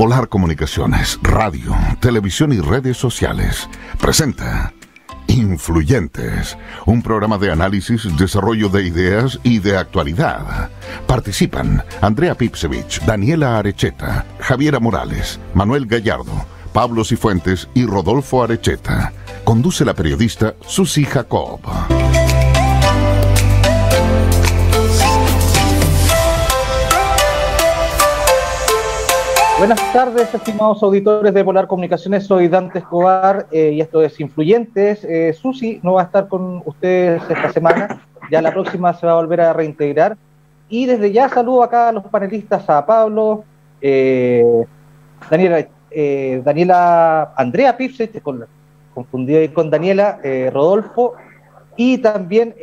Polar Comunicaciones, radio, televisión y redes sociales presenta Influyentes, un programa de análisis, desarrollo de ideas y de actualidad. Participan Andrea Pipsevich, Daniela Arecheta, Javiera Morales, Manuel Gallardo, Pablo Cifuentes y Rodolfo Arecheta. Conduce la periodista Susi Jacob. Buenas tardes, estimados auditores de Polar Comunicaciones. Soy Dante Escobar y esto es Influyentes. Susi no va a estar con ustedes esta semana, ya la próxima se va a volver a reintegrar. Y desde ya saludo acá a los panelistas, a Pablo, Daniela, Andrea Pipse, confundí ahí con Daniela, Rodolfo y también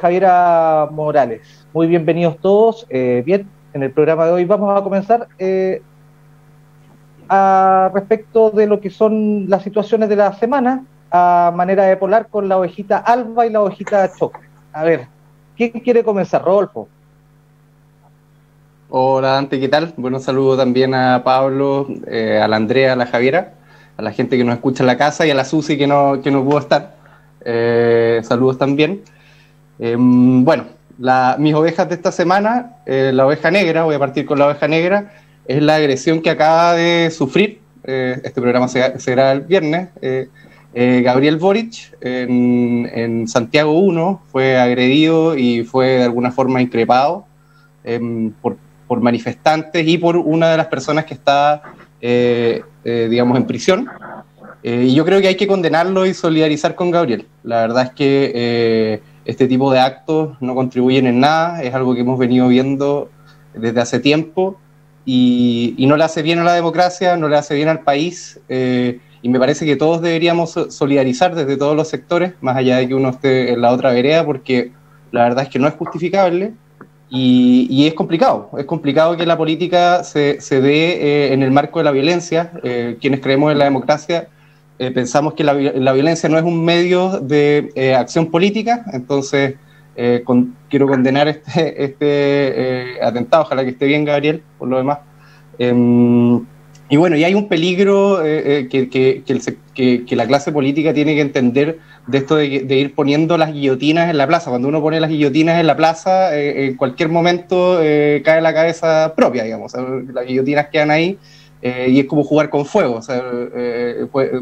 Javiera Morales. Muy bienvenidos todos. Bien, en el programa de hoy vamos a comenzar respecto de lo que son las situaciones de la semana, a manera de polar con la ovejita Alba y la ovejita Choc. A ver, ¿quién quiere comenzar? Rodolfo. Hola Dante, ¿qué tal? Bueno, saludo también a Pablo, a la Andrea, a la Javiera, a la gente que nos escucha en la casa y a la Susi que no pudo estar. Saludos también. Bueno, mis ovejas de esta semana, la oveja negra, voy a partir con la oveja negra, es la agresión que acaba de sufrir, este programa será el viernes, Gabriel Boric en Santiago 1 fue agredido y fue de alguna forma increpado por manifestantes y por una de las personas que está, digamos, en prisión. Y yo creo que hay que condenarlo y solidarizar con Gabriel. La verdad es que este tipo de actos no contribuyen en nada, es algo que hemos venido viendo desde hace tiempo. Y no le hace bien a la democracia, no le hace bien al país, y me parece que todos deberíamos solidarizar desde todos los sectores, más allá de que uno esté en la otra vereda, porque la verdad es que no es justificable y es complicado que la política se dé en el marco de la violencia. Quienes creemos en la democracia pensamos que la violencia no es un medio de acción política, entonces quiero condenar este atentado. Ojalá que esté bien Gabriel, por lo demás. Y bueno, y hay un peligro que la clase política tiene que entender de esto de ir poniendo las guillotinas en la plaza. Cuando uno pone las guillotinas en la plaza, en cualquier momento cae la cabeza propia, digamos. O sea, las guillotinas quedan ahí y es como jugar con fuego. O sea,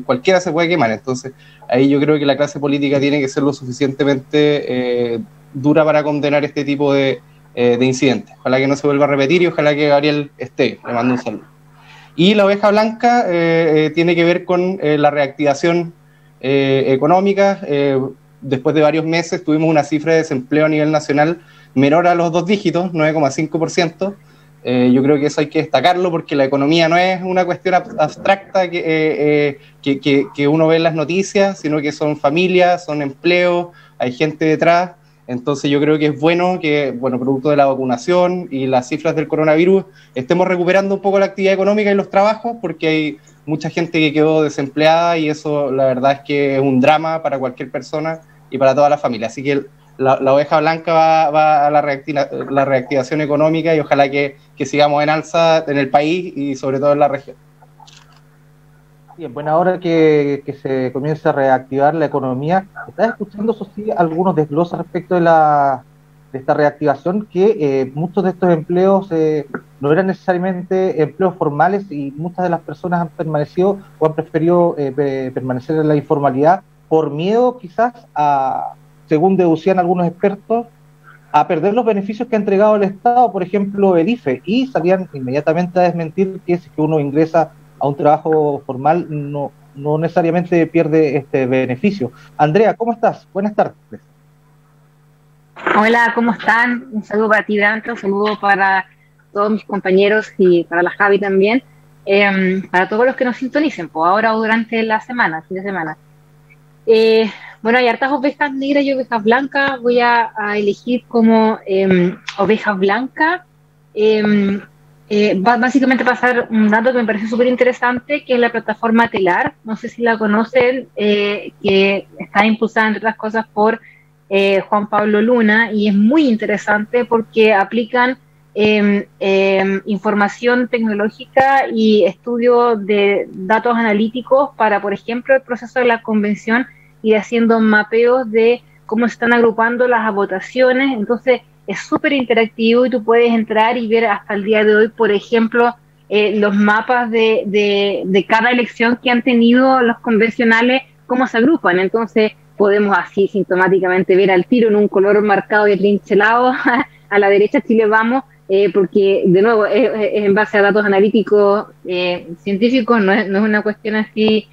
cualquiera se puede quemar. Entonces, ahí yo creo que la clase política tiene que ser lo suficientemente dura para condenar este tipo de incidentes. Ojalá que no se vuelva a repetir y ojalá que Gabriel esté. Le mando un saludo. Y la oveja blanca tiene que ver con la reactivación económica. Después de varios meses tuvimos una cifra de desempleo a nivel nacional menor a los 2 dígitos, 9,5%. Yo creo que eso hay que destacarlo porque la economía no es una cuestión abstracta que uno ve en las noticias, sino que son familias, son empleos, hay gente detrás. Entonces yo creo que es bueno que, producto de la vacunación y las cifras del coronavirus, estemos recuperando un poco la actividad económica y los trabajos, porque hay mucha gente que quedó desempleada y eso la verdad es que es un drama para cualquier persona y para toda la familia. Así que la oveja blanca va a la reactivación económica y ojalá que sigamos en alza en el país y sobre todo en la región. Bien, bueno, ahora que se comienza a reactivar la economía, ¿estás escuchando, Sofi, algunos desgloses respecto de esta reactivación? Que muchos de estos empleos no eran necesariamente empleos formales y muchas de las personas han permanecido o han preferido permanecer en la informalidad por miedo quizás según deducían algunos expertos, a perder los beneficios que ha entregado el Estado, por ejemplo el IFE, y salían inmediatamente a desmentir que si uno ingresa a un trabajo formal no necesariamente pierde este beneficio. Andrea, ¿cómo estás? Buenas tardes. Hola, ¿cómo están? Un saludo para ti, Dante, un saludo para todos mis compañeros y para la Javi también, para todos los que nos sintonicen, pues ahora o durante la semana, fin de semana. Bueno, hay hartas ovejas negras y ovejas blancas. Voy a elegir como oveja blanca. Básicamente pasar un dato que me parece súper interesante, que es la plataforma Telar. No sé si la conocen, que está impulsada, entre otras cosas, por Juan Pablo Luna, y es muy interesante porque aplican información tecnológica y estudio de datos analíticos para, por ejemplo, el proceso de la convención, y haciendo mapeos de cómo se están agrupando las votaciones. Entonces es súper interactivo y tú puedes entrar y ver hasta el día de hoy, por ejemplo, los mapas de cada elección que han tenido los convencionales, cómo se agrupan. Entonces podemos así sintomáticamente ver al tiro en un color marcado y atrincelado a la derecha Chile Vamos, porque de nuevo es en base a datos analíticos científicos, no es una cuestión así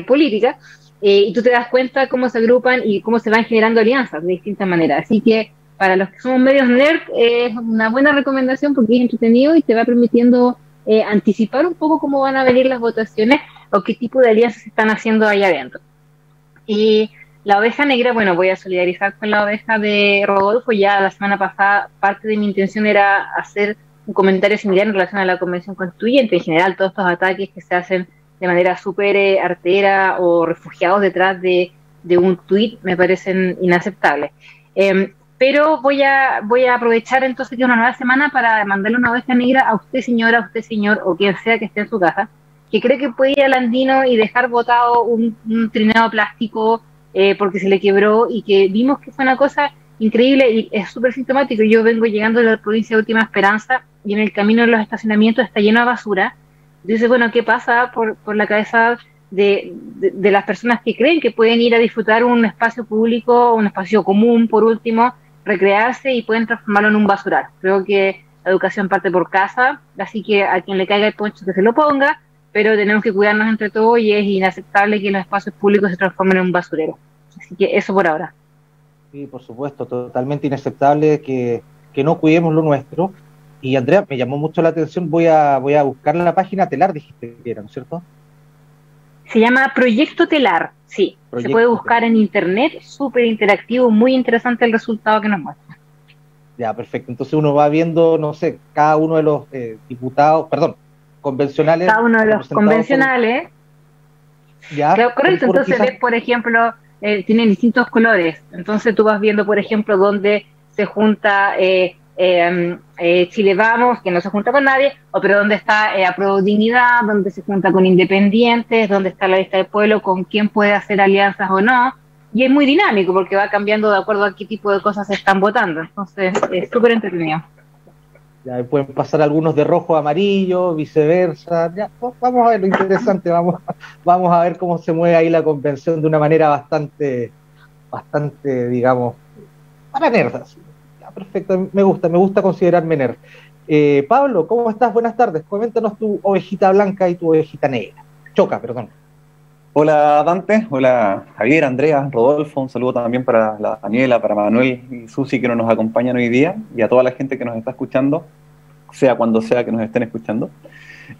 política, y tú te das cuenta cómo se agrupan y cómo se van generando alianzas de distintas maneras. Así que para los que somos medios nerd es una buena recomendación porque es entretenido y te va permitiendo anticipar un poco cómo van a venir las votaciones o qué tipo de alianzas se están haciendo ahí adentro. Y la oveja negra, bueno, voy a solidarizar con la oveja de Rodolfo. Ya la semana pasada parte de mi intención era hacer un comentario similar en relación a la Convención Constituyente. En general, todos estos ataques que se hacen de manera súper artera o refugiados detrás de un tuit me parecen inaceptables. Pero voy a aprovechar entonces que es una nueva semana para mandarle una oveja negra a usted, señora, a usted, señor, o quien sea que esté en su casa, que cree que puede ir al Andino y dejar botado un trineo plástico porque se le quebró, y que vimos que fue una cosa increíble y es súper sintomático. Yo vengo llegando de la provincia de Última Esperanza y en el camino de los estacionamientos está lleno de basura. Entonces, bueno, ¿qué pasa por la cabeza de las personas que creen que pueden ir a disfrutar un espacio público, un espacio común, por último, recrearse, y pueden transformarlo en un basural? Creo que la educación parte por casa, así que a quien le caiga el poncho que se lo ponga, pero tenemos que cuidarnos entre todos y es inaceptable que los espacios públicos se transformen en un basurero. Así que eso por ahora. Sí, por supuesto, totalmente inaceptable que no cuidemos lo nuestro. Y Andrea, me llamó mucho la atención, voy a buscar la página Telar, dijiste que era, ¿no es cierto? Se llama Proyecto Telar, sí. Se puede buscar en internet, súper interactivo, muy interesante el resultado que nos muestra. Ya, perfecto. Entonces uno va viendo, no sé, cada uno de los convencionales. Cada uno de los convencionales. Ya, claro, correcto. Entonces quizás ves, por ejemplo, tienen distintos colores. Entonces tú vas viendo, por ejemplo, dónde se junta Chile Vamos, que no se junta con nadie, pero dónde está Apruebo Dignidad, dónde se junta con independientes, dónde está la lista del pueblo, con quién puede hacer alianzas o no. Y es muy dinámico porque va cambiando de acuerdo a qué tipo de cosas se están votando. Entonces es súper entretenido. Ya pueden pasar algunos de rojo a amarillo, viceversa. Ya, vamos a ver lo interesante, vamos a ver cómo se mueve ahí la convención de una manera bastante, digamos, para nerdas. Ya, perfecto, me gusta considerarme nerd. Pablo, ¿cómo estás? Buenas tardes. Coméntanos tu ovejita blanca y tu ovejita negra. Choca, perdón. Hola Dante, hola Javier, Andrea, Rodolfo, un saludo también para la Daniela, para Manuel y Susi que nos acompañan hoy día, y a toda la gente que nos está escuchando, sea cuando sea que nos estén escuchando.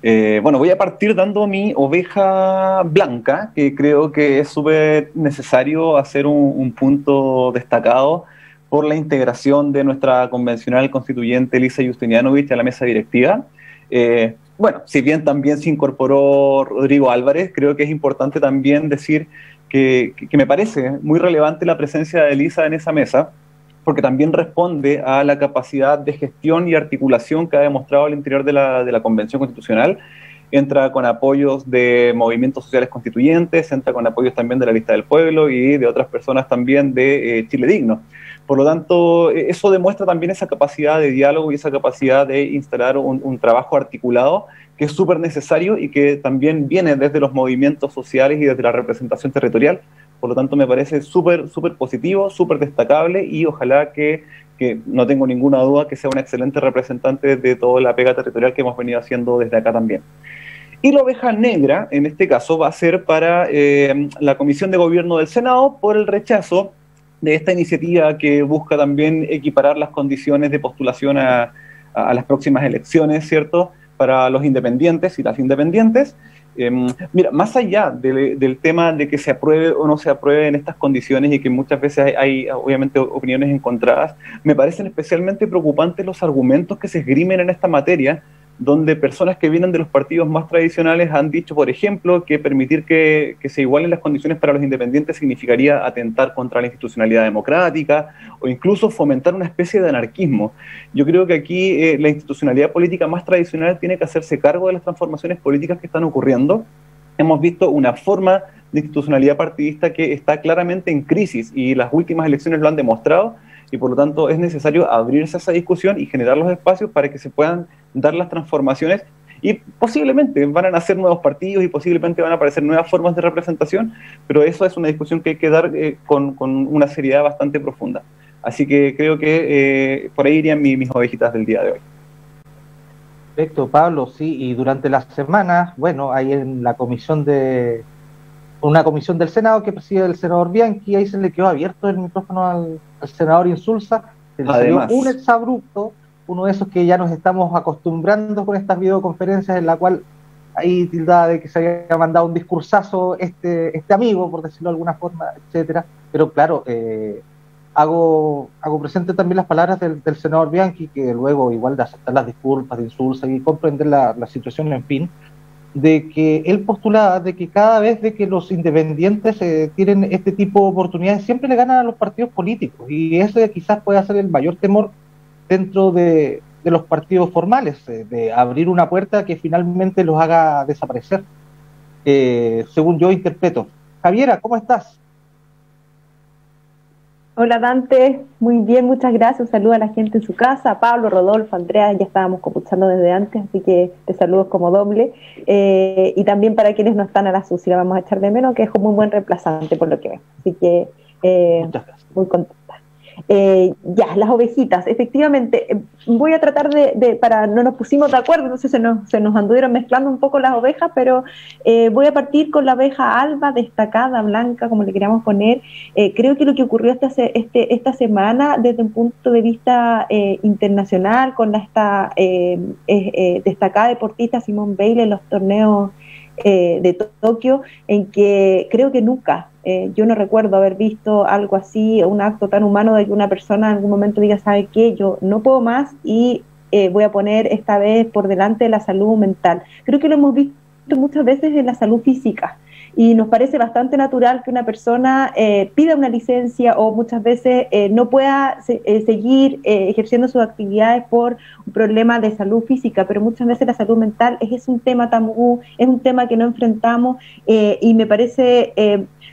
Bueno, voy a partir dando mi oveja blanca, que creo que es súper necesario hacer un punto destacado por la integración de nuestra convencional constituyente Elisa Justinianovich a la mesa directiva. Bueno, si bien también se incorporó Rodrigo Álvarez, creo que es importante también decir que me parece muy relevante la presencia de Elisa en esa mesa, porque también responde a la capacidad de gestión y articulación que ha demostrado al interior de la Convención Constitucional. Entra con apoyos de movimientos sociales constituyentes, entra con apoyos también de la Lista del Pueblo y de otras personas también de Chile Digno. Por lo tanto, eso demuestra también esa capacidad de diálogo y esa capacidad de instalar un trabajo articulado que es súper necesario y que también viene desde los movimientos sociales y desde la representación territorial. Por lo tanto, me parece súper positivo, súper destacable, y ojalá que no tengo ninguna duda que sea una excelente representante de toda la pega territorial que hemos venido haciendo desde acá también. Y la oveja negra, en este caso, va a ser para la Comisión de Gobierno del Senado por el rechazo de esta iniciativa que busca también equiparar las condiciones de postulación a las próximas elecciones, ¿cierto?, para los independientes y las independientes. Mira, más allá del tema de que se apruebe o no se apruebe en estas condiciones, y que muchas veces hay obviamente opiniones encontradas, me parecen especialmente preocupantes los argumentos que se esgrimen en esta materia, donde personas que vienen de los partidos más tradicionales han dicho, por ejemplo, que permitir que se igualen las condiciones para los independientes significaría atentar contra la institucionalidad democrática o incluso fomentar una especie de anarquismo. Yo creo que aquí la institucionalidad política más tradicional tiene que hacerse cargo de las transformaciones políticas que están ocurriendo. Hemos visto una forma de institucionalidad partidista que está claramente en crisis y las últimas elecciones lo han demostrado, y por lo tanto es necesario abrirse a esa discusión y generar los espacios para que se puedan dar las transformaciones, y posiblemente van a nacer nuevos partidos y posiblemente van a aparecer nuevas formas de representación, pero eso es una discusión que hay que dar con una seriedad bastante profunda. Así que creo que por ahí irían mis ovejitas del día de hoy. Perfecto, Pablo, sí, y durante la semana, bueno, hay en la una comisión del Senado que preside el senador Bianchi, ahí se le quedó abierto el micrófono al senador Insulza, se le salió un exabrupto, uno de esos que ya nos estamos acostumbrando con estas videoconferencias en la cual ahí tildada de que se había mandado un discursazo este amigo, por decirlo de alguna forma, etcétera, pero claro, hago presente también las palabras del senador Bianchi, que luego igual de aceptar las disculpas de Insulza y comprender la situación, en fin, de que él postulaba de que cada vez de que los independientes tienen este tipo de oportunidades, siempre le ganan a los partidos políticos, y ese quizás pueda ser el mayor temor dentro de los partidos formales, de abrir una puerta que finalmente los haga desaparecer, según yo interpreto. Javiera, ¿cómo estás? Hola Dante, muy bien, muchas gracias. Un saludo a la gente en su casa, Pablo, Rodolfo, Andrea, ya estábamos escuchando desde antes, así que te saludo como doble. Y también para quienes no están a la Susi, la vamos a echar de menos, que es un muy buen reemplazante por lo que veo. Así que muy contenta. Ya, las ovejitas, efectivamente, voy a tratar para no nos pusimos de acuerdo, no sé, se nos anduvieron mezclando un poco las ovejas, pero voy a partir con la oveja alba, destacada, blanca, como le queríamos poner. Creo que lo que ocurrió esta semana, desde un punto de vista internacional, con esta destacada deportista Simone Biles en los torneos de Tokio, en que creo que nunca, yo no recuerdo haber visto algo así, un acto tan humano de que una persona en algún momento diga, ¿sabe qué? Yo no puedo más y voy a poner esta vez por delante la salud mental. Creo que lo hemos visto muchas veces en la salud física, y nos parece bastante natural que una persona pida una licencia o muchas veces no pueda seguir ejerciendo sus actividades por un problema de salud física, pero muchas veces la salud mental es un tema tabú, es un tema que no enfrentamos, y me parece,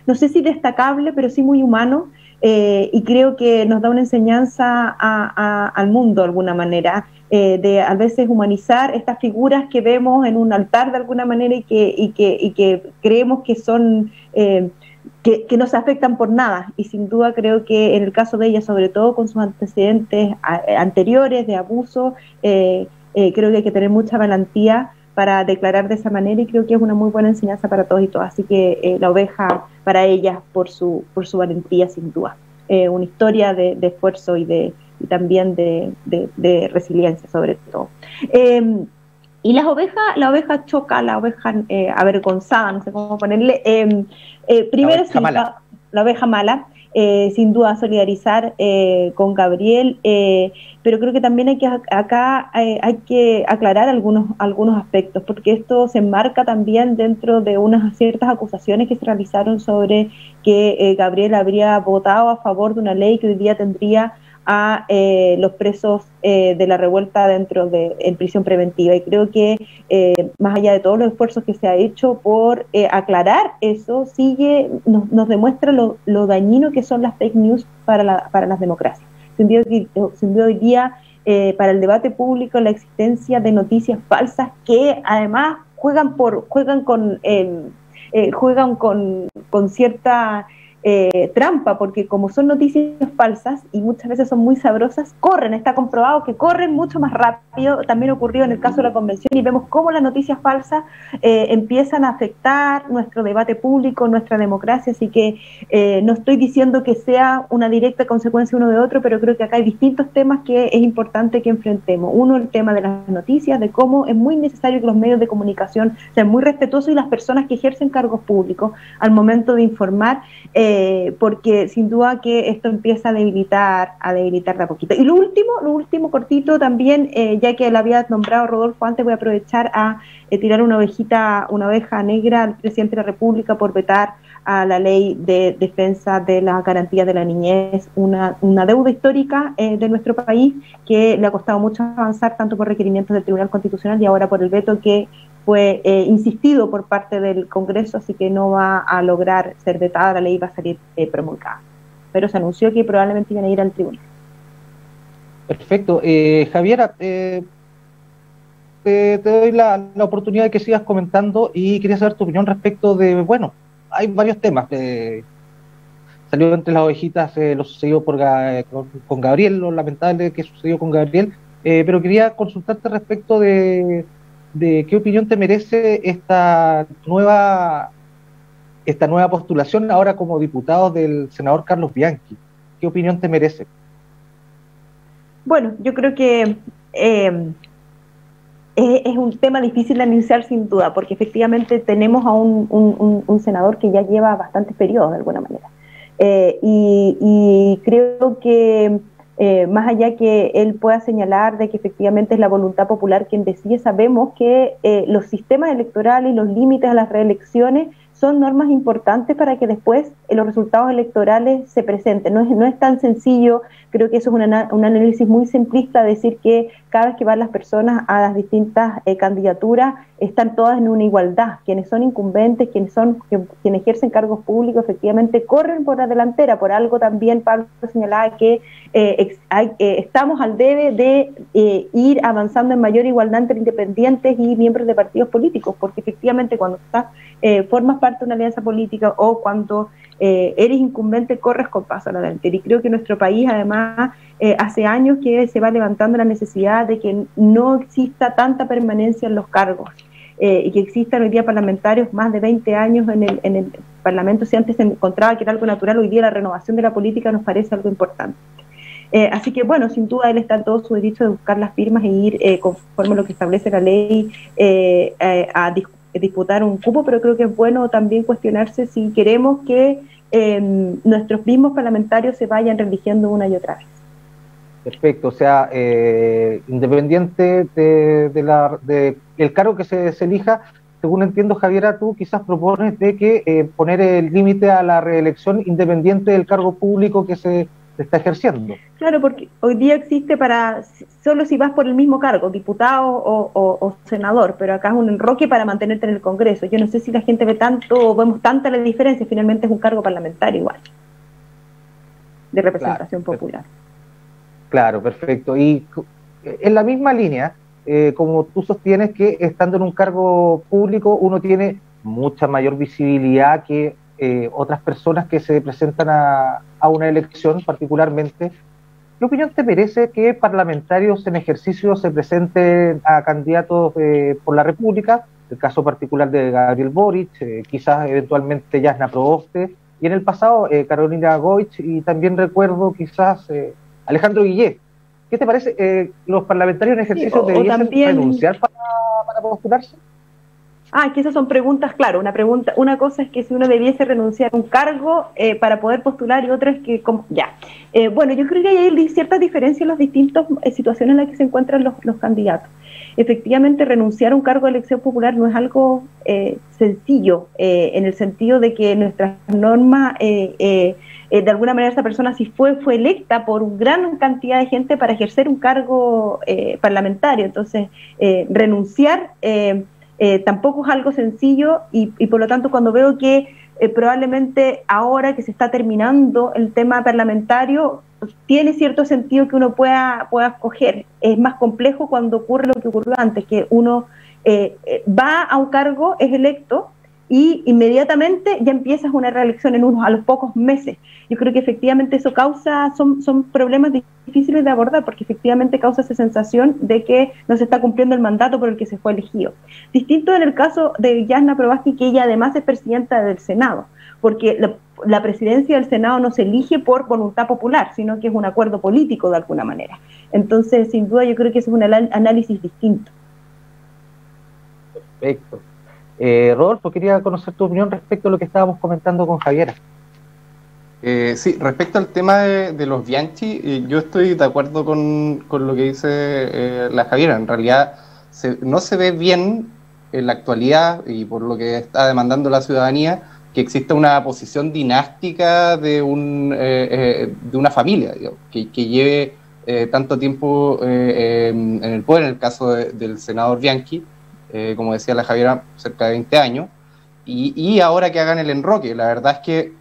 no sé si destacable, pero sí muy humano, y creo que nos da una enseñanza al mundo de alguna manera, de a veces humanizar estas figuras que vemos en un altar de alguna manera y que creemos que son que no se afectan por nada, y sin duda creo que en el caso de ella, sobre todo con sus antecedentes anteriores de abuso, creo que hay que tener mucha valentía para declarar de esa manera, y creo que es una muy buena enseñanza para todos y todas, así que la oveja para ella por su valentía, sin duda, una historia de esfuerzo y también de resiliencia sobre todo. Y la oveja choca, la oveja avergonzada, no sé cómo ponerle, primero la oveja mala, sin duda solidarizar con Gabriel, pero creo que también hay que aclarar algunos aspectos, porque esto se enmarca también dentro de unas ciertas acusaciones que se realizaron sobre que Gabriel habría votado a favor de una ley que hoy día tendría a los presos de la revuelta en prisión preventiva, y creo que más allá de todos los esfuerzos que se ha hecho por aclarar eso, nos demuestra lo dañino que son las fake news para las democracias. Sin duda hoy día para el debate público la existencia de noticias falsas que además juegan con cierta trampa, porque como son noticias falsas y muchas veces son muy sabrosas, está comprobado que corren mucho más rápido. También ocurrió en el caso de la convención, y vemos cómo las noticias falsas empiezan a afectar nuestro debate público, nuestra democracia, así que no estoy diciendo que sea una directa consecuencia uno de otro, pero creo que acá hay distintos temas que es importante que enfrentemos. Uno, el tema de las noticias, de cómo es muy necesario que los medios de comunicación sean muy respetuosos, y las personas que ejercen cargos públicos al momento de informar porque sin duda que esto empieza a debilitar de a poquito. Y lo último cortito también, ya que lo había nombrado Rodolfo antes, voy a aprovechar a tirar una oveja negra al presidente de la República por vetar a la ley de defensa de las garantías de la niñez, una deuda histórica de nuestro país que le ha costado mucho avanzar, tanto por requerimientos del Tribunal Constitucional y ahora por el veto que fue insistido por parte del Congreso, así que no va a lograr ser vetada la ley, va a salir promulgada. Pero se anunció que probablemente iban a ir al tribunal. Perfecto. Javiera, te doy la oportunidad de que sigas comentando y quería saber tu opinión respecto de, bueno, hay varios temas. Salió entre las ovejitas lo sucedido con Gabriel, lo lamentable que sucedió con Gabriel, pero quería consultarte respecto de qué opinión te merece esta nueva postulación ahora como diputado del senador Carlos Bianchi. ¿Qué opinión te merece? Bueno, yo creo que es un tema difícil de anunciar sin duda, porque efectivamente tenemos a un senador que ya lleva bastantes periodos de alguna manera. Y creo que más allá que él pueda señalar de que efectivamente es la voluntad popular quien decide, sabemos que los sistemas electorales y los límites a las reelecciones son normas importantes para que después los resultados electorales se presenten. No es tan sencillo, creo que eso es un análisis muy simplista, decir que cada vez que van las personas a las distintas candidaturas están todas en una igualdad. Quienes son incumbentes, quienes ejercen cargos públicos, efectivamente corren por la delantera. Por algo también Pablo señalaba que estamos al debe de ir avanzando en mayor igualdad entre independientes y miembros de partidos políticos, porque efectivamente cuando formas parte de una alianza política o cuando eres incumbente corres con paso a la delantera. Y creo que nuestro país además hace años que se va levantando la necesidad de que no exista tanta permanencia en los cargos y que existan hoy día parlamentarios más de 20 años en el Parlamento. Si antes se encontraba que era algo natural, hoy día la renovación de la política nos parece algo importante. Así que bueno, sin duda él está en todo su derecho de buscar las firmas e ir conforme a lo que establece la ley a disputar un cupo, pero creo que es bueno también cuestionarse si queremos que nuestros mismos parlamentarios se vayan religiendo una y otra vez. Perfecto, o sea, independiente de el cargo que se elija, según entiendo, Javiera, tú quizás propones de que poner el límite a la reelección independiente del cargo público que se está ejerciendo. Claro, porque hoy día existe solo si vas por el mismo cargo, diputado o senador, pero acá es un enroque para mantenerte en el Congreso. Yo no sé si la gente ve tanto o vemos tanta la diferencia, finalmente es un cargo parlamentario igual, de representación popular. Claro, perfecto. Y en la misma línea, como tú sostienes que estando en un cargo público uno tiene mucha mayor visibilidad que otras personas que se presentan a una elección particularmente, ¿qué opinión te merece que parlamentarios en ejercicio se presenten a candidatos por la República? El caso particular de Gabriel Boric, quizás eventualmente Jasna Proboste, y en el pasado Carolina Goich, y también recuerdo quizás Alejandro Guillé. ¿Qué te parece? ¿Los parlamentarios en ejercicio deberían renunciar para postularse? Que esas son preguntas, claro, una cosa es que si uno debiese renunciar a un cargo para poder postular y otra es que, bueno, yo creo que hay ciertas diferencias en las distintas situaciones en las que se encuentran los candidatos. Efectivamente, renunciar a un cargo de elección popular no es algo sencillo, en el sentido de que nuestras normas, de alguna manera esa persona si fue electa por una gran cantidad de gente para ejercer un cargo parlamentario, entonces renunciar tampoco es algo sencillo y por lo tanto cuando veo que probablemente ahora que se está terminando el tema parlamentario, tiene cierto sentido que uno pueda escoger. Es más complejo cuando ocurre lo que ocurrió antes, que uno va a un cargo, es electo y inmediatamente ya empiezas una reelección a los pocos meses. Yo creo que efectivamente eso son problemas difíciles de abordar, porque efectivamente causa esa sensación de que no se está cumpliendo el mandato por el que se fue elegido. Distinto en el caso de Jasna Proboste, que ella además es presidenta del Senado, porque la presidencia del Senado no se elige por voluntad popular, sino que es un acuerdo político de alguna manera. Entonces, sin duda, yo creo que ese es un análisis distinto. Perfecto. Rodolfo, quería conocer tu opinión respecto a lo que estábamos comentando con Javiera. Sí, respecto al tema de los Bianchi, yo estoy de acuerdo con lo que dice la Javiera. En realidad no se ve bien en la actualidad, y por lo que está demandando la ciudadanía, que exista una posición dinástica de una familia, digamos, que lleve tanto tiempo en el poder, en el caso del senador Bianchi, como decía la Javiera, cerca de 20 años, y ahora que hagan el enroque. La verdad es que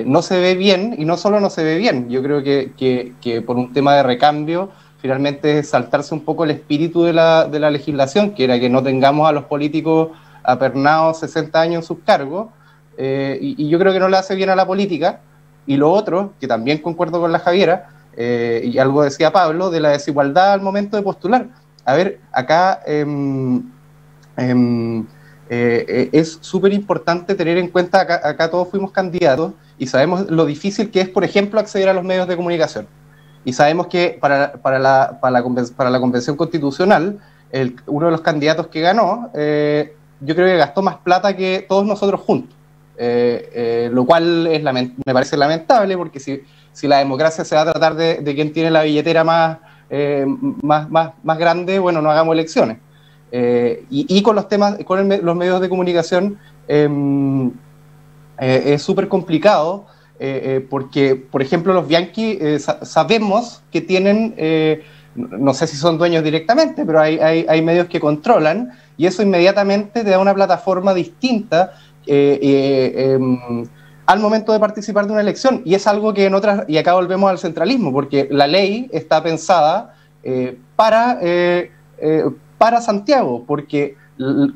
no se ve bien, y no solo no se ve bien, yo creo que por un tema de recambio, finalmente es saltarse un poco el espíritu de la legislación, que era que no tengamos a los políticos apernados 60 años en sus cargos, y yo creo que no le hace bien a la política. Y lo otro, que también concuerdo con la Javiera, y algo decía Pablo, de la desigualdad al momento de postular. A ver, acá es súper importante tener en cuenta, acá todos fuimos candidatos y sabemos lo difícil que es, por ejemplo, acceder a los medios de comunicación. Y sabemos que para la Convención Constitucional, uno de los candidatos que ganó, yo creo que gastó más plata que todos nosotros juntos. Lo cual me parece lamentable, porque si la democracia se va a tratar de quien tiene la billetera más grande, bueno, no hagamos elecciones. Y con los temas, los medios de comunicación, es súper complicado, porque, por ejemplo, los Bianchi sabemos que tienen, no sé si son dueños directamente, pero hay medios que controlan, y eso inmediatamente te da una plataforma distinta al momento de participar de una elección. Y es algo que y acá volvemos al centralismo, porque la ley está pensada para Santiago, porque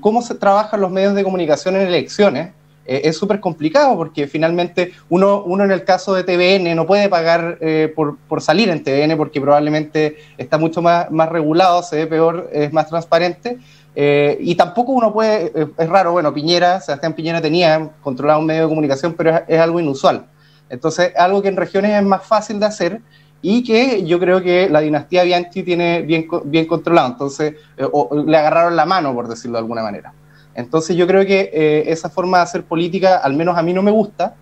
cómo se trabajan los medios de comunicación en elecciones es súper complicado, porque finalmente uno en el caso de TVN no puede pagar por salir en TVN, porque probablemente está mucho más regulado, se ve peor, es más transparente, y tampoco uno puede, es raro, bueno, Sebastián Piñera tenía controlado un medio de comunicación, pero es algo inusual. Entonces, algo que en regiones es más fácil de hacer, y que yo creo que la dinastía Bianchi tiene bien controlado. Entonces, le agarraron la mano, por decirlo de alguna manera. Entonces yo creo que esa forma de hacer política, al menos a mí no me gusta.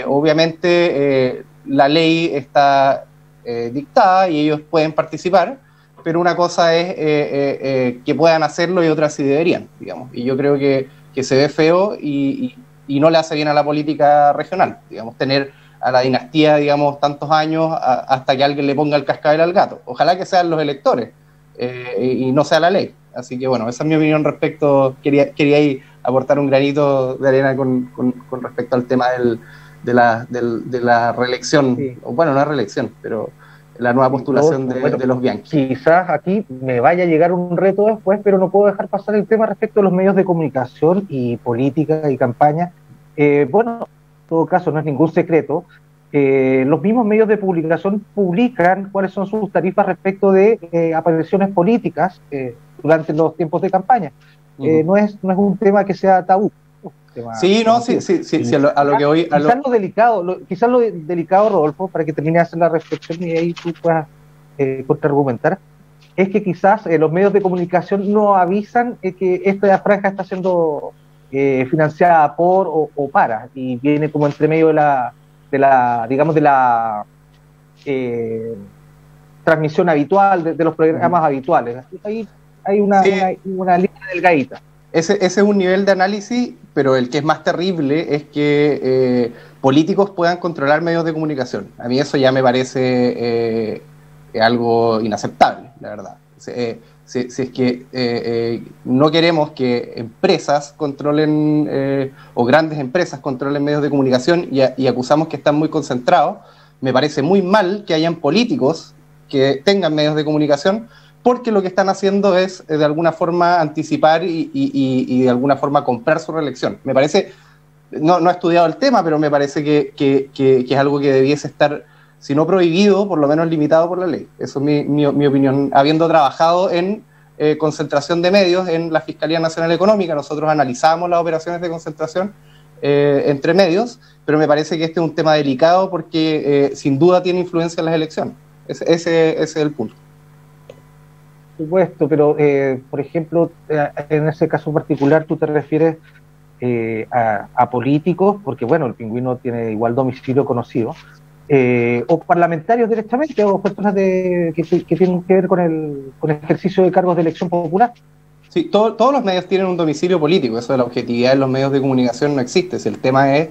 Obviamente la ley está dictada y ellos pueden participar, pero una cosa es que puedan hacerlo, y otra sí deberían, digamos. Y yo creo que se ve feo y no le hace bien a la política regional, digamos, tener a la dinastía, digamos, tantos años hasta que alguien le ponga el cascabel al gato. Ojalá que sean los electores y no sea la ley. Así que bueno, esa es mi opinión respecto. Quería ahí aportar un granito de arena con respecto al tema de la reelección, sí. Bueno, no reelección, pero la nueva postulación de los Bianchi. Quizás aquí me vaya a llegar un reto después, pero no puedo dejar pasar el tema respecto a los medios de comunicación y política y campaña. Bueno, en todo caso no es ningún secreto, los mismos medios de publicación publican cuáles son sus tarifas respecto de apariciones políticas durante los tiempos de campaña. No es un tema que sea tabú. Sí, no, sí, a lo que hoy... Quizás lo delicado, Rodolfo, para que termine de hacer la reflexión y ahí tú puedas contraargumentar, es que quizás los medios de comunicación no avisan que esta franja está siendo financiada por o para, y viene como entre medio de la transmisión habitual de los programas habituales. Ahí hay una línea delgadita. Ese es un nivel de análisis, pero el que es más terrible es que políticos puedan controlar medios de comunicación. A mí eso ya me parece algo inaceptable, la verdad. Si es que no queremos que empresas controlen, o grandes empresas controlen medios de comunicación, y acusamos que están muy concentrados, me parece muy mal que hayan políticos que tengan medios de comunicación, porque lo que están haciendo es de alguna forma anticipar y de alguna forma comprar su reelección. Me parece, no he estudiado el tema, pero me parece que es algo que debiese estar, si no prohibido, por lo menos limitado por la ley. Eso es mi opinión. Habiendo trabajado en concentración de medios en la Fiscalía Nacional Económica, nosotros analizamos las operaciones de concentración entre medios, pero me parece que este es un tema delicado porque sin duda tiene influencia en las elecciones. Ese es el punto. Por supuesto, pero por ejemplo, en ese caso particular tú te refieres a políticos, porque bueno, el Pingüino tiene igual domicilio conocido, o parlamentarios directamente, o personas que tienen que ver con el ejercicio de cargos de elección popular. Sí, todos los medios tienen un domicilio político, eso de la objetividad en los medios de comunicación no existe. Si el tema es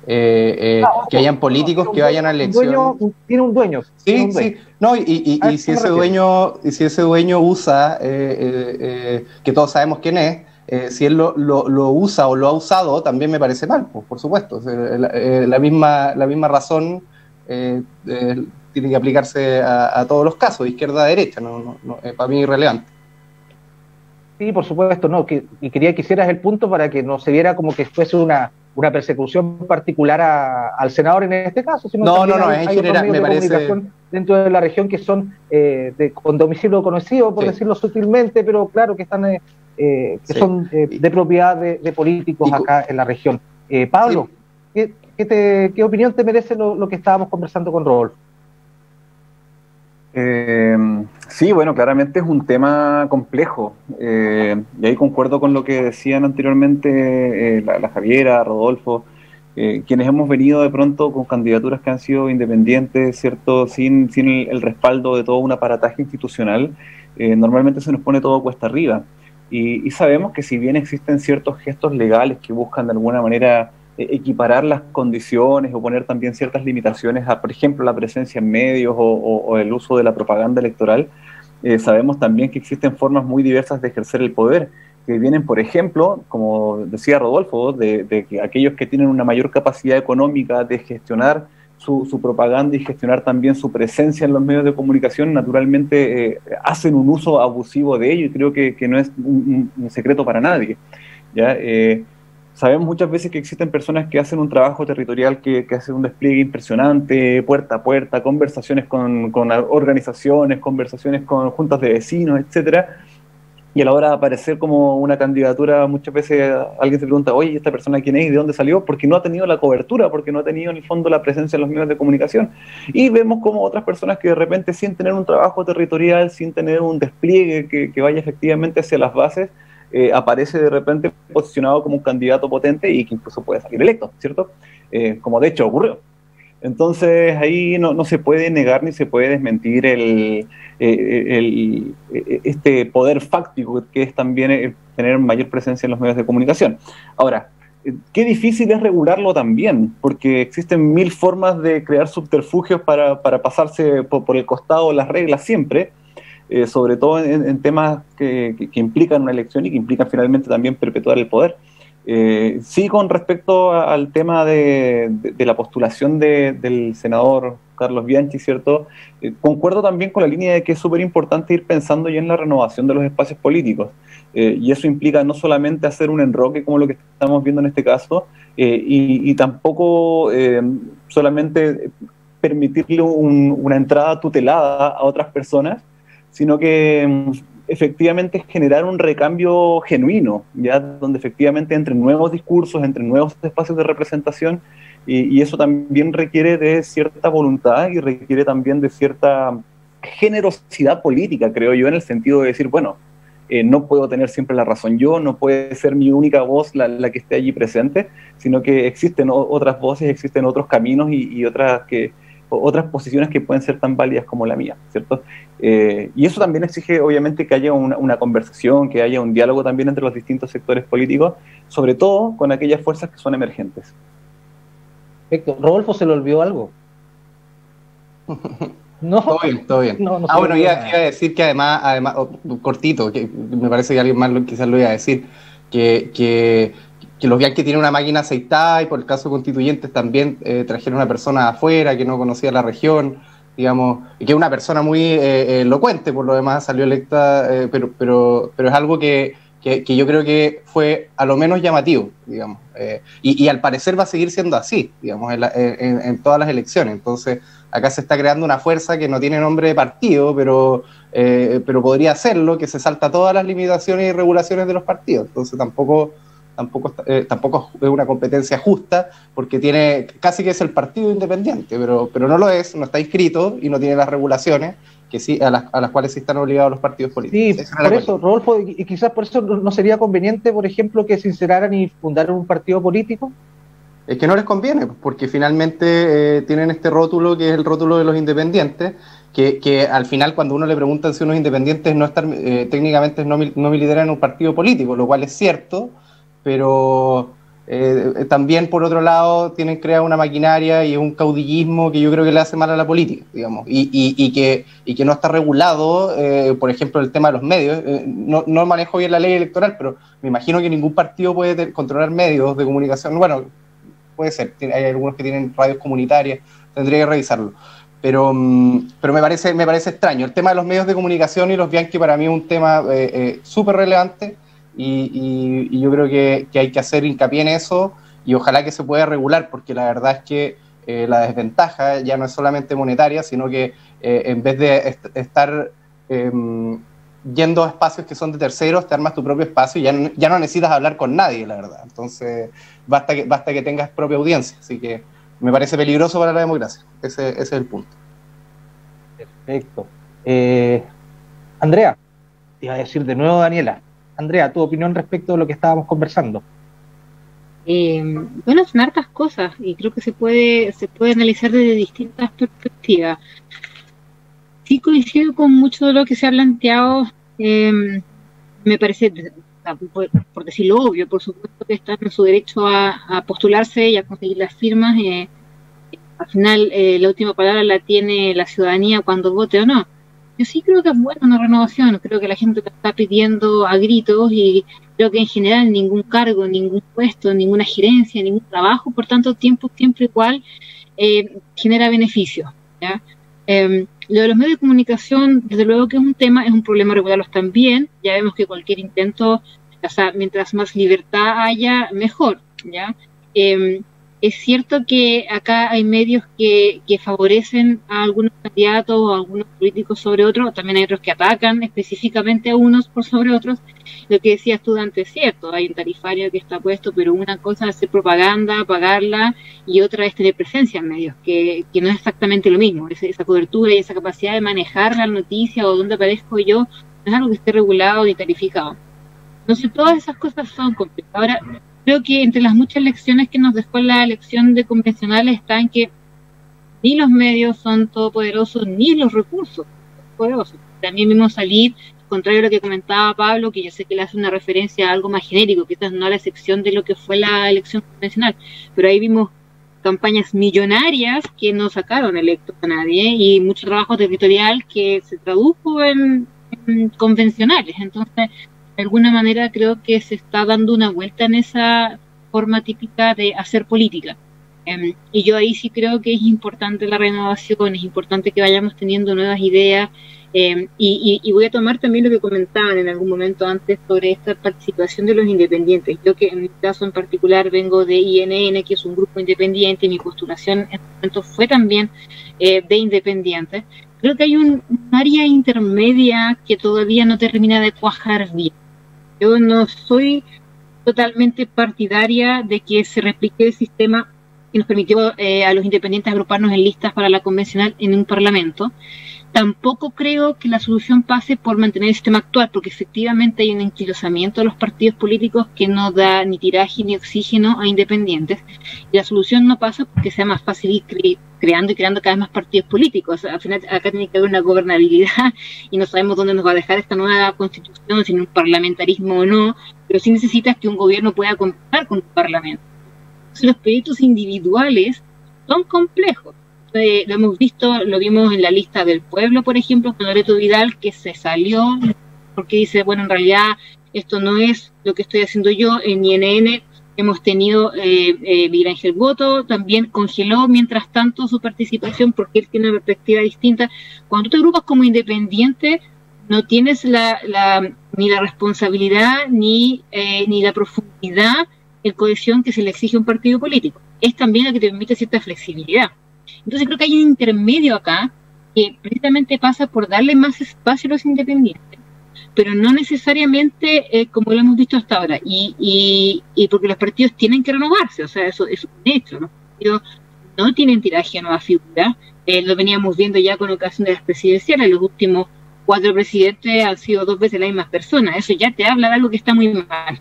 que hayan políticos que vayan a elección. Tiene un dueño. Sí, sí. No, y si ese dueño usa, que todos sabemos quién es, si él lo usa o lo ha usado, también me parece mal, pues, por supuesto. La misma razón tiene que aplicarse a todos los casos, de izquierda a derecha, para mí irrelevante. Sí, por supuesto, no, y quería que hicieras el punto para que no se viera como que fuese una persecución particular al senador en este caso, sino no, es en general, me parece, dentro de la región que son con domicilio conocido, por decirlo sutilmente, pero claro que están son de propiedad de políticos acá en la región. Pablo, ¿qué opinión te merece lo que estábamos conversando con Rodolfo? Sí, bueno, claramente es un tema complejo, y ahí concuerdo con lo que decían anteriormente la Javiera, Rodolfo, quienes hemos venido de pronto con candidaturas que han sido independientes, ¿cierto? Sin el respaldo de todo un aparataje institucional, normalmente se nos pone todo cuesta arriba, y sabemos que si bien existen ciertos gestos legales que buscan de alguna manera equiparar las condiciones o poner también ciertas limitaciones a, por ejemplo, la presencia en medios o el uso de la propaganda electoral, sabemos también que existen formas muy diversas de ejercer el poder, que vienen, por ejemplo, como decía Rodolfo, de que aquellos que tienen una mayor capacidad económica de gestionar su propaganda y gestionar también su presencia en los medios de comunicación, naturalmente hacen un uso abusivo de ello, y creo que no es un secreto para nadie, ¿ya? Sabemos muchas veces que existen personas que hacen un trabajo territorial que hace un despliegue impresionante, puerta a puerta, conversaciones con organizaciones, conversaciones con juntas de vecinos, etcétera, y a la hora de aparecer como una candidatura, muchas veces alguien se pregunta, oye, ¿esta persona quién es y de dónde salió? Porque no ha tenido la cobertura, porque no ha tenido en el fondo la presencia en los medios de comunicación. Y vemos como otras personas que de repente, sin tener un trabajo territorial, sin tener un despliegue que vaya efectivamente hacia las bases, aparece de repente posicionado como un candidato potente y que incluso puede salir electo, ¿cierto? Como de hecho ocurrió. Entonces ahí no se puede negar ni se puede desmentir este poder fáctico que es también tener mayor presencia en los medios de comunicación. Ahora, qué difícil es regularlo también, porque existen mil formas de crear subterfugios para pasarse por el costado de las reglas siempre, sobre todo en temas que implican una elección y que implican finalmente también perpetuar el poder. Sí, con respecto al tema de la postulación del senador Carlos Bianchi, ¿cierto? Concuerdo también con la línea de que es súper importante ir pensando ya en la renovación de los espacios políticos, y eso implica no solamente hacer un enroque como lo que estamos viendo en este caso, y tampoco solamente permitirle una entrada tutelada a otras personas, sino que efectivamente generar un recambio genuino, ya donde efectivamente entren nuevos discursos, entren nuevos espacios de representación, y eso también requiere de cierta voluntad y requiere también de cierta generosidad política, creo yo, en el sentido de decir, bueno, no puedo tener siempre la razón yo, no puede ser mi única voz la que esté allí presente, sino que existen otras voces, existen otros caminos y otras posiciones que pueden ser tan válidas como la mía, ¿cierto? Y eso también exige, obviamente, que haya una conversación, que haya un diálogo también entre los distintos sectores políticos, sobre todo con aquellas fuerzas que son emergentes. Perfecto. ¿Rodolfo se le olvidó algo? No. Todo bien. No bueno, iba a decir que además cortito, que me parece que alguien más quizás lo iba a decir, que los Bianchi tienen una máquina aceitada, y por el caso de Constituyentes también trajeron una persona afuera que no conocía la región, digamos, y que es una persona muy elocuente, por lo demás salió electa, pero es algo que yo creo que fue a lo menos llamativo, digamos, y al parecer va a seguir siendo así, digamos, en todas las elecciones. Entonces acá se está creando una fuerza que no tiene nombre de partido, pero podría hacerlo, que se salta todas las limitaciones y regulaciones de los partidos. Entonces tampoco es una competencia justa, porque tiene casi que es el partido independiente, pero no lo es, no está inscrito y no tiene las regulaciones que sí, a las cuales sí están obligados los partidos políticos. Sí, por eso, Rodolfo, y quizás por eso no sería conveniente, por ejemplo, que se instalaran y fundaran un partido político. Es que no les conviene, porque finalmente tienen este rótulo que es el rótulo de los independientes, que al final cuando uno le pregunta si unos independientes no están, técnicamente no militan en un partido político, lo cual es cierto, pero también por otro lado tienen creado una maquinaria y un caudillismo que yo creo que le hace mal a la política, digamos, y que no está regulado, por ejemplo, el tema de los medios. No manejo bien la ley electoral, pero me imagino que ningún partido puede controlar medios de comunicación. Bueno, puede ser, hay algunos que tienen radios comunitarias, tendría que revisarlo. Pero me parece extraño. El tema de los medios de comunicación y los Bianchi para mí es un tema súper relevante y yo creo que hay que hacer hincapié en eso y ojalá que se pueda regular, porque la verdad es que la desventaja ya no es solamente monetaria, sino que en vez de estar yendo a espacios que son de terceros, te armas tu propio espacio y ya no necesitas hablar con nadie, la verdad. Entonces basta que tengas propia audiencia, así que me parece peligroso para la democracia. Ese es el punto. Perfecto. Andrea, te iba a decir de nuevo Daniela. Andrea, tu opinión respecto de lo que estábamos conversando. Bueno, son hartas cosas y creo que se puede analizar desde distintas perspectivas. Sí coincido con mucho de lo que se ha planteado. Me parece, por decirlo obvio, por supuesto que están en su derecho a postularse y a conseguir las firmas. Al final, la última palabra la tiene la ciudadanía cuando vote o no. Yo sí creo que es buena una renovación, creo que la gente lo está pidiendo a gritos y creo que en general ningún cargo, ningún puesto, ninguna gerencia, ningún trabajo por tanto tiempo siempre igual genera beneficios, ¿ya? Lo de los medios de comunicación, desde luego que es un problema regularlos también. Ya vemos que cualquier intento, o sea, mientras más libertad haya, mejor, ¿ya? Es cierto que acá hay medios que favorecen a algunos candidatos o a algunos políticos sobre otros, también hay otros que atacan específicamente a unos por sobre otros. Lo que decías tú antes es cierto, hay un tarifario que está puesto, pero una cosa es hacer propaganda, pagarla, y otra es tener presencia en medios, que no es exactamente lo mismo. Esa cobertura y esa capacidad de manejar la noticia o dónde aparezco yo, no es algo que esté regulado ni tarificado. Entonces todas esas cosas son complejas. Ahora, creo que entre las muchas lecciones que nos dejó la elección de convencionales está en que ni los medios son todopoderosos, ni los recursos son poderosos. También vimos salir, contrario a lo que comentaba Pablo, que yo sé que le hace una referencia a algo más genérico, quizás no a la excepción de lo que fue la elección convencional, pero ahí vimos campañas millonarias que no sacaron electos a nadie y mucho trabajo territorial que se tradujo en convencionales. Entonces, de alguna manera creo que se está dando una vuelta en esa forma típica de hacer política. Y yo ahí sí creo que es importante la renovación, es importante que vayamos teniendo nuevas ideas. Y voy a tomar también lo que comentaban en algún momento antes sobre esta participación de los independientes. Yo que en mi caso en particular vengo de INN, que es un grupo independiente, y mi postulación en este momento fue también de independientes. Creo que hay un área intermedia que todavía no termina de cuajar bien. Yo no soy totalmente partidaria de que se replique el sistema que nos permitió a los independientes agruparnos en listas para la convencional en un parlamento. Tampoco creo que la solución pase por mantener el sistema actual, porque efectivamente hay un enquilosamiento de los partidos políticos que no da ni tiraje ni oxígeno a independientes. Y la solución no pasa porque sea más fácil ir creando y creando cada vez más partidos políticos. Al final acá tiene que haber una gobernabilidad y no sabemos dónde nos va a dejar esta nueva constitución, si en un parlamentarismo o no, pero sí necesitas que un gobierno pueda contar con un parlamento. Entonces, los proyectos individuales son complejos. Lo hemos visto, lo vimos en la lista del pueblo, por ejemplo, con Loreto Vidal, que se salió porque dice, bueno, en realidad esto no es lo que estoy haciendo yo. En INN hemos tenido Miguel Ángel Boto, también congeló mientras tanto su participación porque él tiene una perspectiva distinta. Cuando tú te agrupas como independiente, no tienes ni la responsabilidad ni la profundidad en cohesión que se le exige a un partido político. Es también lo que te permite cierta flexibilidad. Entonces creo que hay un intermedio acá que precisamente pasa por darle más espacio a los independientes, pero no necesariamente como lo hemos visto hasta ahora, y porque los partidos tienen que renovarse, o sea, eso es un hecho, ¿no? Los partidos no tienen tiraje a nuevas figuras, lo veníamos viendo ya con ocasión de las presidenciales. Los últimos 4 presidentes han sido 2 veces las mismas personas. Eso ya te habla de algo que está muy mal,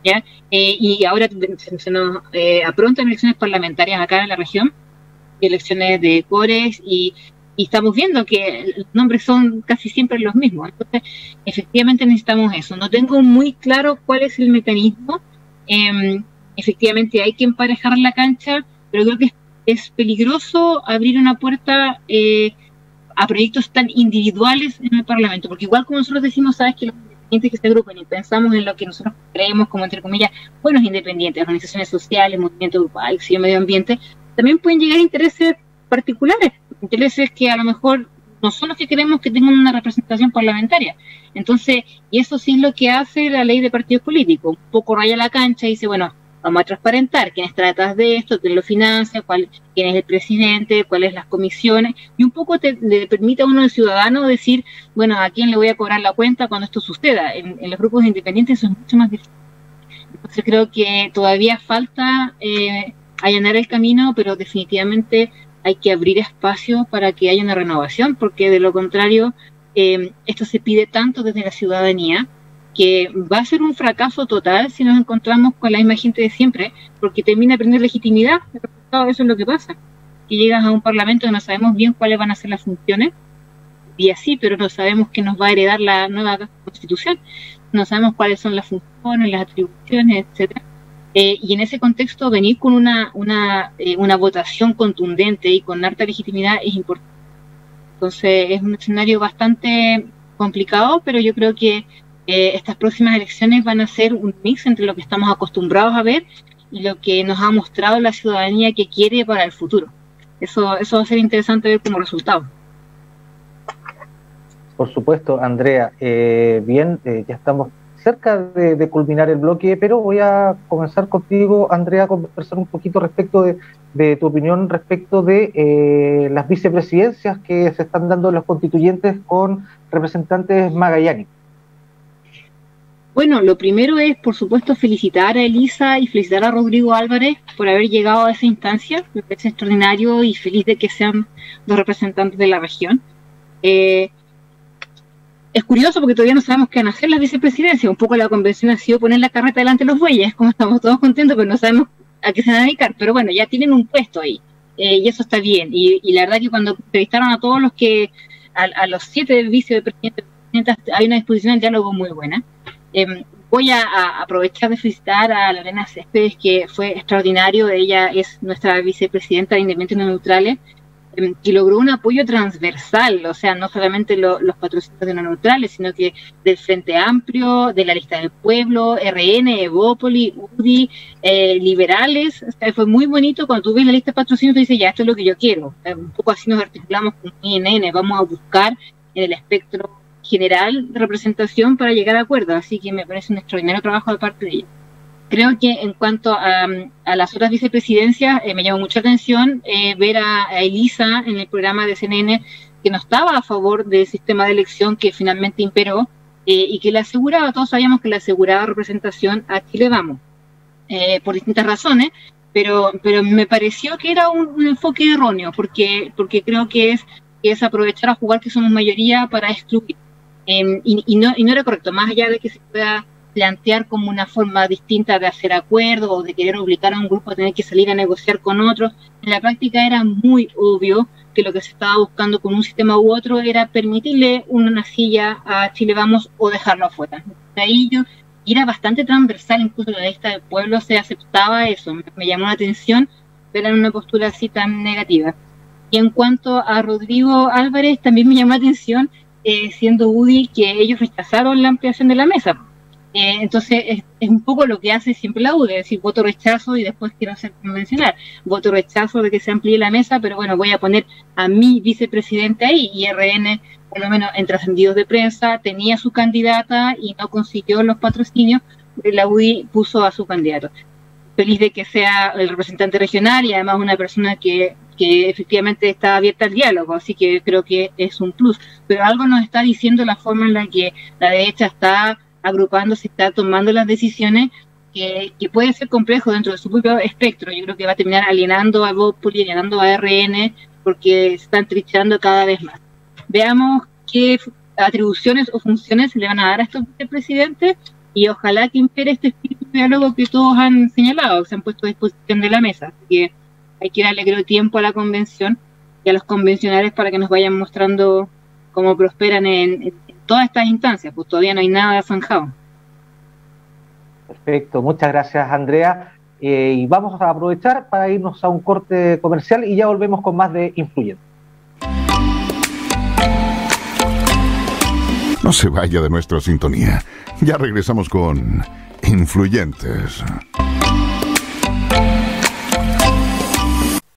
¿ya? Y ahora se nos aprontan elecciones parlamentarias acá en la región, elecciones de Cores, y estamos viendo que los nombres son casi siempre los mismos. Entonces, efectivamente necesitamos eso. No tengo muy claro cuál es el mecanismo. Efectivamente hay que emparejar la cancha, pero creo que es peligroso abrir una puerta a proyectos tan individuales en el Parlamento, porque igual como nosotros decimos, sabes que los independientes que se agrupan y pensamos en lo que nosotros creemos como, entre comillas, buenos independientes, organizaciones sociales, movimientos grupales, medio ambiente, también pueden llegar a intereses particulares, intereses que a lo mejor no son los que queremos que tengan una representación parlamentaria. Entonces, y eso sí es lo que hace la ley de partidos políticos, un poco raya la cancha y dice, bueno, vamos a transparentar quién está detrás de esto, quién lo financia, quién es el presidente, cuáles las comisiones, y un poco le permite a uno, el ciudadano, decir, bueno, a quién le voy a cobrar la cuenta cuando esto suceda. En los grupos independientes eso es mucho más difícil. Entonces creo que todavía falta allanar el camino, pero definitivamente hay que abrir espacio para que haya una renovación, porque de lo contrario, esto se pide tanto desde la ciudadanía, que va a ser un fracaso total si nos encontramos con la misma gente de siempre, porque termina perdiendo legitimidad. Eso es lo que pasa, que llegas a un parlamento y no sabemos bien cuáles van a ser las funciones, y así, pero no sabemos qué nos va a heredar la nueva constitución, no sabemos cuáles son las funciones, las atribuciones, etcétera. Y en ese contexto venir con una votación contundente y con harta legitimidad es importante. Entonces es un escenario bastante complicado, pero yo creo que estas próximas elecciones van a ser un mix entre lo que estamos acostumbrados a ver y lo que nos ha mostrado la ciudadanía que quiere para el futuro. Eso va a ser interesante ver como resultado. Por supuesto, Andrea. Bien, ya estamos cerca de culminar el bloque, pero voy a comenzar contigo, Andrea, a conversar un poquito respecto de tu opinión respecto de las vicepresidencias que se están dando los constituyentes con representantes magallánicos. Bueno, lo primero es, por supuesto, felicitar a Elisa y felicitar a Rodrigo Álvarez por haber llegado a esa instancia. Me parece extraordinario y feliz de que sean los representantes de la región. Es curioso porque todavía no sabemos qué van a hacer las vicepresidencias. Un poco la convención ha sido poner la carreta delante de los bueyes, como estamos todos contentos, pero no sabemos a qué se van a dedicar. Pero bueno, ya tienen un puesto ahí, y eso está bien. Y la verdad que cuando entrevistaron a todos a los 7 vicepresidentes, hay una disposición al diálogo muy buena. Voy a aprovechar de felicitar a Lorena Céspedes, que fue extraordinario. Ella es nuestra vicepresidenta de Independientes No Neutrales, que logró un apoyo transversal, o sea, no solamente los patrocinios de No Neutrales, sino que del Frente Amplio, de la Lista del Pueblo, RN, Evópoli, UDI, liberales. O sea, fue muy bonito cuando tú ves la lista de patrocinios y dices, ya, esto es lo que yo quiero. Un poco así nos articulamos con INN, vamos a buscar en el espectro general de representación para llegar a acuerdos, así que me parece un extraordinario trabajo de parte de ella. Creo que en cuanto a las otras vicepresidencias, me llamó mucha atención ver a Elisa en el programa de CNN, que no estaba a favor del sistema de elección que finalmente imperó, y que le aseguraba, todos sabíamos que le aseguraba representación a Chile Vamos, por distintas razones, pero me pareció que era un enfoque erróneo, porque creo que es aprovechar a jugar que somos mayoría para excluir. Y no era correcto, más allá de que se pueda plantear como una forma distinta de hacer acuerdos o de querer obligar a un grupo a tener que salir a negociar con otros. En la práctica era muy obvio que lo que se estaba buscando con un sistema u otro era permitirle una silla a Chile Vamos o dejarlo afuera. De ahí era bastante transversal, incluso la lista del pueblo se aceptaba eso. Me llamó la atención ver en una postura así tan negativa. Y en cuanto a Rodrigo Álvarez, también me llamó la atención, siendo UDI, que ellos rechazaron la ampliación de la mesa. Entonces es un poco lo que hace siempre la UDI, es decir, voto rechazo y después quiero hacer convencional, voto rechazo de que se amplíe la mesa, pero bueno, voy a poner a mi vicepresidente ahí, y RN, por lo menos en trascendidos de prensa, tenía su candidata y no consiguió los patrocinios, la UDI puso a su candidato. Feliz de que sea el representante regional y además una persona que efectivamente está abierta al diálogo, así que creo que es un plus, pero algo nos está diciendo la forma en la que la derecha está agrupándose, está tomando las decisiones, que puede ser complejo dentro de su propio espectro. Yo creo que va a terminar alienando a Evópoli, alienando a RN, porque se están trinchando cada vez más. Veamos qué atribuciones o funciones se le van a dar a estos vicepresidentes y ojalá que impere este espíritu de diálogo que todos han señalado, que se han puesto a disposición de la mesa. Así que hay que darle, creo, tiempo a la convención y a los convencionales para que nos vayan mostrando cómo prosperan en todas estas instancias, pues todavía no hay nada zanjado. Perfecto, muchas gracias, Andrea. Y vamos a aprovechar para irnos a un corte comercial y ya volvemos con más de Influyentes. No se vaya de nuestra sintonía. Ya regresamos con Influyentes.